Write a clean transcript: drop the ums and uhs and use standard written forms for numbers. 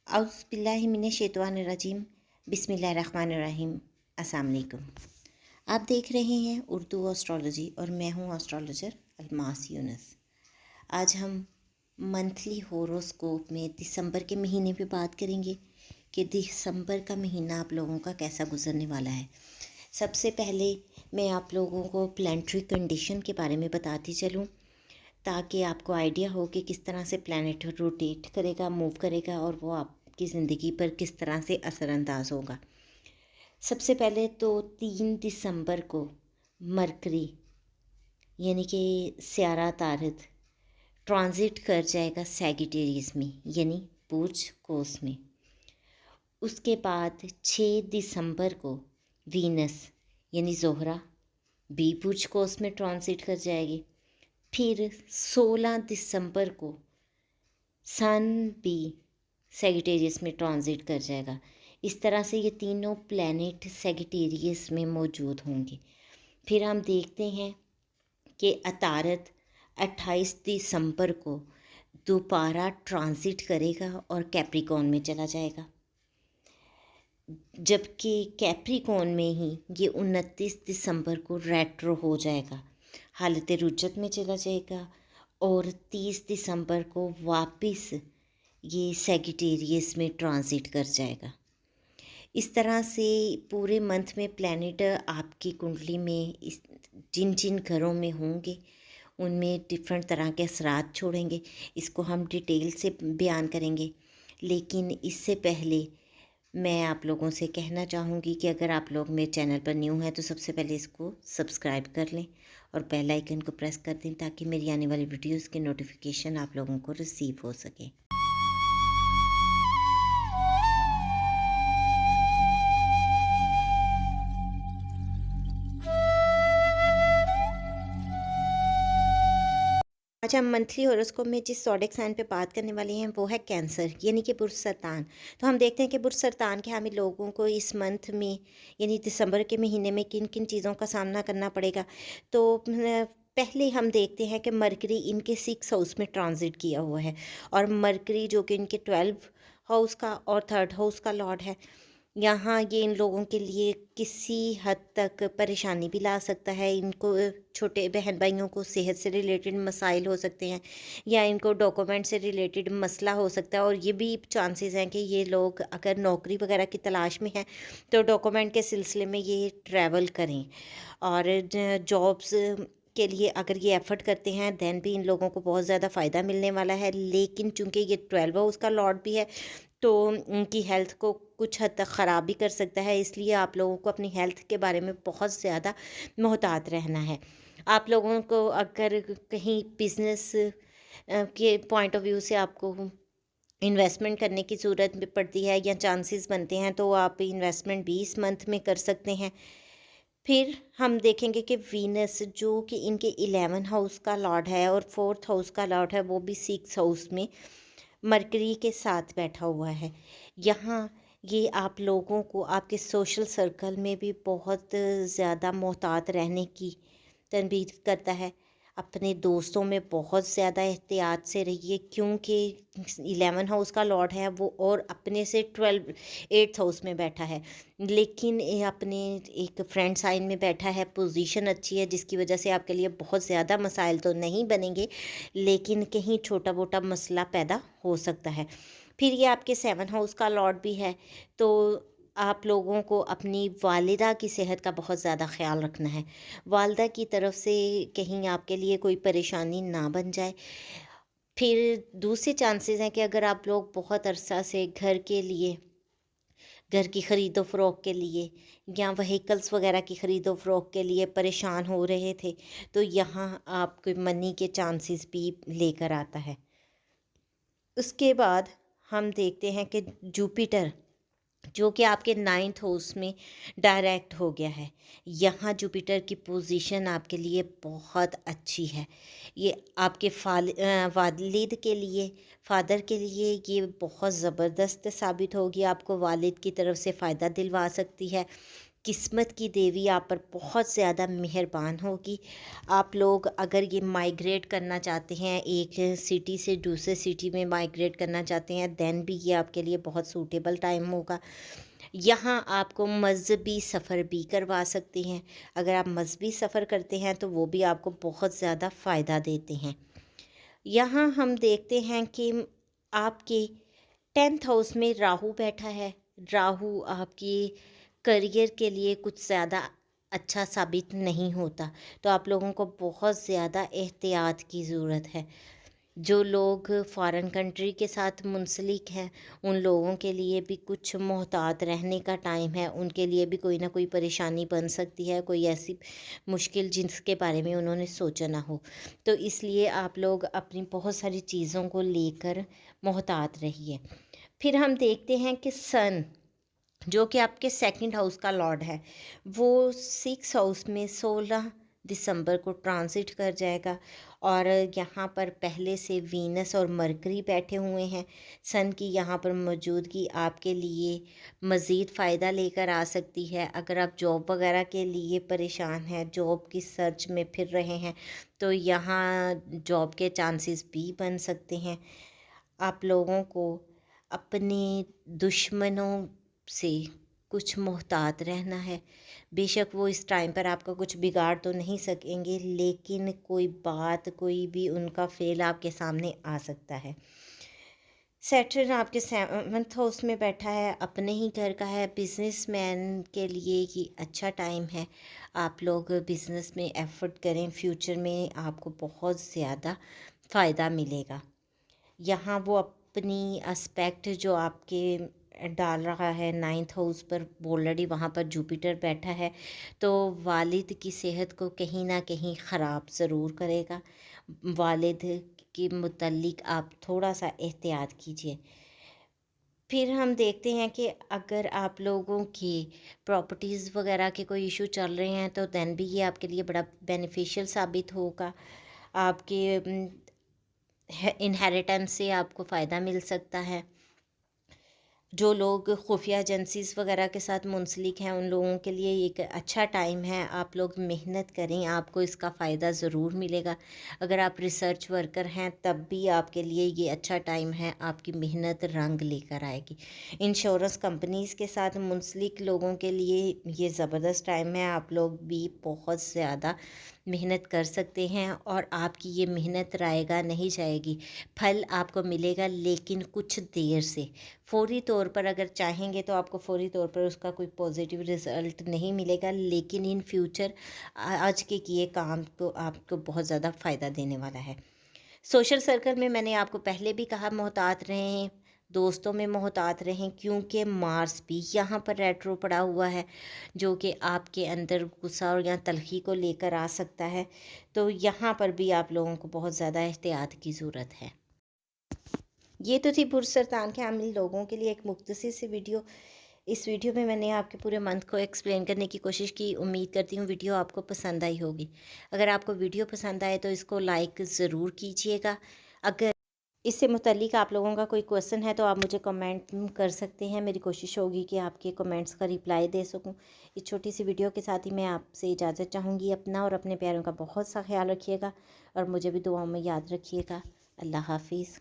औज़ु बिल्लाहि मिनश्शैतानिर्रजीम बिस्मिल्लाहिर्रहमानिर्रहीम। अस्सलाम वालेकुम। आप देख रहे हैं उर्दू एस्ट्रोलॉजी और मैं हूँ एस्ट्रोलॉजर अलमास यूनुस। आज हम मंथली होरोस्कोप में दिसंबर के महीने पे बात करेंगे कि दिसंबर का महीना आप लोगों का कैसा गुजरने वाला है। सबसे पहले मैं आप लोगों को प्लानिटरी कंडीशन के बारे में बताती चलूँ ताकि आपको आइडिया हो कि किस तरह से प्लैनेट रोटेट करेगा, मूव करेगा और वो आपकी ज़िंदगी पर किस तरह से असरअंदाज होगा। सबसे पहले तो 3 दिसंबर को मरकरी यानी कि स्यारा तारद ट्रांजिट कर जाएगा सैजिटेरियस में यानी बुर्ज कौस में। उसके बाद 6 दिसंबर को वीनस यानी ज़ोहरा बी बुर्ज कौस में ट्रांजिट कर जाएगी। फिर 16 दिसंबर को सन भी सैजिटेरियस में ट्रांजिट कर जाएगा। इस तरह से ये तीनों प्लैनेट सैजिटेरियस में मौजूद होंगे। फिर हम देखते हैं कि अतारद 28 दिसंबर को दोबारा ट्रांजिट करेगा और कैप्रिकॉर्न में चला जाएगा, जबकि कैप्रिकॉर्न में ही ये 29 दिसंबर को रेट्रो हो जाएगा, हालत रुजत में चला जाएगा और 30 दिसंबर को वापस ये सैजिटेरियस में ट्रांजिट कर जाएगा। इस तरह से पूरे मंथ में प्लैनेट आपकी कुंडली में जिन जिन घरों में होंगे उनमें डिफरेंट तरह के असरात छोड़ेंगे। इसको हम डिटेल से बयान करेंगे, लेकिन इससे पहले मैं आप लोगों से कहना चाहूँगी कि अगर आप लोग मेरे चैनल पर न्यू हैं तो सबसे पहले इसको सब्सक्राइब कर लें और बेल आइकन को प्रेस कर दें ताकि मेरी आने वाली वीडियोस के नोटिफिकेशन आप लोगों को रिसीव हो सके। आज हम मंथली हॉरोस्कोप में जिस ज़ोडिएक साइन पे बात करने वाले हैं वो है कैंसर यानी कि बुर्ज सरतान। तो हम देखते हैं कि बुर्ज सरतान के हामिल लोगों को इस मंथ में यानी दिसंबर के महीने में किन किन चीज़ों का सामना करना पड़ेगा। तो पहले हम देखते हैं कि मरकरी इनके 6 हाउस में ट्रांजिट किया हुआ है और मरकरी जो कि इनके 12 हाउस का और 3rd हाउस का लॉर्ड है। यहाँ ये इन लोगों के लिए किसी हद तक परेशानी भी ला सकता है। इनको छोटे बहन भाइयों को सेहत से रिलेटेड मसाइल हो सकते हैं या इनको डॉक्यूमेंट से रिलेटेड मसला हो सकता है और ये भी चांसेस हैं कि ये लोग अगर नौकरी वगैरह की तलाश में हैं तो डॉक्यूमेंट के सिलसिले में ये ट्रैवल करें और जॉब्स के लिए अगर ये एफ़र्ट करते हैं दैन भी इन लोगों को बहुत ज़्यादा फ़ायदा मिलने वाला है। लेकिन चूँकि ये 12 हाउस का लॉर्ड भी है तो उनकी हेल्थ को कुछ हद तक ख़राब भी कर सकता है, इसलिए आप लोगों को अपनी हेल्थ के बारे में बहुत ज़्यादा मोहतात रहना है। आप लोगों को अगर कहीं बिज़नेस के पॉइंट ऑफ व्यू से आपको इन्वेस्टमेंट करने की ज़रूरत पड़ती है या चांसेस बनते हैं तो आप इन्वेस्टमेंट भी इस मंथ में कर सकते हैं। फिर हम देखेंगे कि वीनस जो कि इनके 11 हाउस का लॉर्ड है और 4th हाउस का लॉर्ड है वो भी 6 हाउस में मरकरी के साथ बैठा हुआ है। यहाँ ये आप लोगों को आपके सोशल सर्कल में भी बहुत ज़्यादा मोहतात रहने की तनबीह करता है। अपने दोस्तों में बहुत ज़्यादा एहतियात से रहिए क्योंकि 11 हाउस का लॉर्ड है वो और अपने से 8th हाउस में बैठा है, लेकिन ये अपने एक फ्रेंड साइन में बैठा है। पोजीशन अच्छी है जिसकी वजह से आपके लिए बहुत ज़्यादा मसाइल तो नहीं बनेंगे, लेकिन कहीं छोटा मोटा मसला पैदा हो सकता है। फिर ये आपके 7 हाउस का लॉर्ड भी है, तो आप लोगों को अपनी वालिदा की सेहत का बहुत ज़्यादा ख़्याल रखना है। वालिदा की तरफ से कहीं आपके लिए कोई परेशानी ना बन जाए। फिर दूसरे चांसेस हैं कि अगर आप लोग बहुत अरसा से घर की ख़रीदो फ़रोख्त के लिए या व्हीकल्स वगैरह की ख़रीदो फ़रोख्त के लिए परेशान हो रहे थे तो यहाँ आपके मनी के चांसेस भी लेकर आता है। उसके बाद हम देखते हैं कि जुपिटर जो कि आपके 9th हाउस में डायरेक्ट हो गया है। यहाँ जुपिटर की पोजीशन आपके लिए बहुत अच्छी है। ये आपके वालिद के लिए फादर के लिए ये बहुत ज़बरदस्त साबित होगी। आपको वालिद की तरफ से फ़ायदा दिलवा सकती है। قسمت کی دیوی آپ پر بہت زیادہ مہربان ہوگی۔ آپ لوگ اگر یہ مائیگریٹ کرنا چاہتے ہیں، ایک سٹی سے دوسرے سٹی میں مائیگریٹ کرنا چاہتے ہیں، دین بھی یہ آپ کے لیے بہت سوٹیبل ٹائم ہوگا۔ یہاں آپ کو مذہبی سفر بھی کروا سکتے ہیں۔ اگر آپ مذہبی سفر کرتے ہیں تو وہ بھی آپ کو بہت زیادہ فائدہ دیتے ہیں۔ یہاں ہم دیکھتے ہیں کہ آپ کے 10th ہاؤس میں راہو بیٹھا ہے۔ راہو آپ کی کریئر کے لیے کچھ زیادہ اچھا ثابت نہیں ہوتا، تو آپ لوگوں کو بہت زیادہ احتیاط کی ضرورت ہے۔ جو لوگ فارن کنٹری کے ساتھ منسلک ہیں ان لوگوں کے لیے بھی کچھ محتاط رہنے کا ٹائم ہے، ان کے لیے بھی کوئی نہ کوئی پریشانی بن سکتی ہے، کوئی ایسی مشکل جس کے بارے میں انہوں نے سوچا نہ ہو، تو اس لیے آپ لوگ اپنی بہت ساری چیزوں کو لے کر محتاط رہیے۔ پھر ہم دیکھتے ہیں کہ سن جو کہ آپ کے 2nd ہاؤس کا لارڈ ہے، وہ 6 ہاؤس میں 16 دسمبر کو ٹرانزٹ کر جائے گا، اور یہاں پر پہلے سے وینس اور مرکری بیٹھے ہوئے ہیں۔ سن کی یہاں پر موجودگی آپ کے لیے مزید فائدہ لے کر آ سکتی ہے۔ اگر آپ جاب وغیرہ کے لیے پریشان ہیں، جاب کی سرچ میں پھر رہے ہیں، تو یہاں جاب کے چانسز بھی بن سکتے ہیں۔ آپ لوگوں کو اپنے دشمنوں سے کچھ محتاط رہنا ہے۔ بے شک وہ اس ٹائم پر آپ کا کچھ بگاڑ تو نہیں سکیں گے، لیکن کوئی بات، کوئی بھی ان کا فعل آپ کے سامنے آ سکتا ہے۔ سیٹرن آپ کے 7th ہاؤس میں بیٹھا ہے، اپنے ہی گھر کا ہے۔ بزنس مین کے لیے یہ اچھا ٹائم ہے، آپ لوگ بزنس میں ایفرٹ کریں، فیوچر میں آپ کو بہت زیادہ فائدہ ملے گا۔ یہاں وہ اپنی اسپیکٹ جو آپ کے ڈال رہا ہے 9th ہاؤس پر، آلریڈی وہاں پر جوپیٹر بیٹھا ہے، تو والد کی صحت کو کہیں نہ کہیں خراب ضرور کرے گا۔ والد کے متعلق آپ تھوڑا سا احتیاط کیجیے۔ پھر ہم دیکھتے ہیں کہ اگر آپ لوگوں کی پراپرٹیز وغیرہ کے کوئی ایشو چل رہے ہیں تو دین بھی یہ آپ کے لیے بڑا بینیفیشیل ثابت ہوگا۔ آپ کے انہیریٹنس سے آپ کو فائدہ مل سکتا ہے۔ جو لوگ خفیہ ایجنسیز وغیرہ کے ساتھ منسلک ہیں ان لوگوں کے لیے ایک اچھا ٹائم ہے۔ آپ لوگ محنت کریں، آپ کو اس کا فائدہ ضرور ملے گا۔ اگر آپ ریسرچ ورکر ہیں تب بھی آپ کے لیے یہ اچھا ٹائم ہے، آپ کی محنت رنگ لے کر آئے گی۔ انشورنس کمپنیز کے ساتھ منسلک لوگوں کے لیے یہ زبردست ٹائم ہے، آپ لوگ بھی بہت زیادہ محنت کر سکتے ہیں، اور آپ کی یہ محنت رائے گا نہیں جائے گی، پھل آپ کو ملے گا، لیکن کچھ دیر سے۔ فوری طور پر اگر چاہیں گے تو آپ کو فوری طور پر اس کا کوئی پازیٹیو رزلٹ نہیں ملے گا، لیکن ان فیوچر آج کے کیے کام کو آپ کو بہت زیادہ فائدہ دینے والا ہے۔ سوشل سرکل میں نے آپ کو پہلے بھی کہا محتاط رہیں، دوستوں میں محتاط رہیں، کیونکہ مارس بھی یہاں پر ریٹرو پڑا ہوا ہے جو کہ آپ کے اندر غصہ اور یا تلخی کو لے کر آ سکتا ہے، تو یہاں پر بھی آپ لوگوں کو بہت زیادہ احتیاط کی ضرورت ہے۔ یہ تو تھی برج سرطان کے حامل لوگوں کے لیے ایک مختصر سی ویڈیو۔ اس ویڈیو میں نے آپ کے پورے منتھ کو ایکسپلین کرنے کی کوشش کی، امید کرتی ہوں ویڈیو آپ کو پسند آئی ہوگی۔ اگر آپ کو ویڈیو پسند آئے تو اس کو لائک ضرور کیجیے گا۔ اگر اس سے متعلق آپ لوگوں کا کوئی کویسچن ہے تو آپ مجھے کمنٹ کر سکتے ہیں، میری کوشش ہوگی کہ آپ کے کمنٹس کا ریپلائی دے سکوں۔ اس چھوٹی سی ویڈیو کے ساتھ ہی میں آپ سے اجازت چاہوں گی۔ اپنا اور اپنے پیاروں کا بہت سا خیال رکھیے گا، اور مجھے بھی دعاؤں میں یاد رکھیے گا۔ اللہ حافظ۔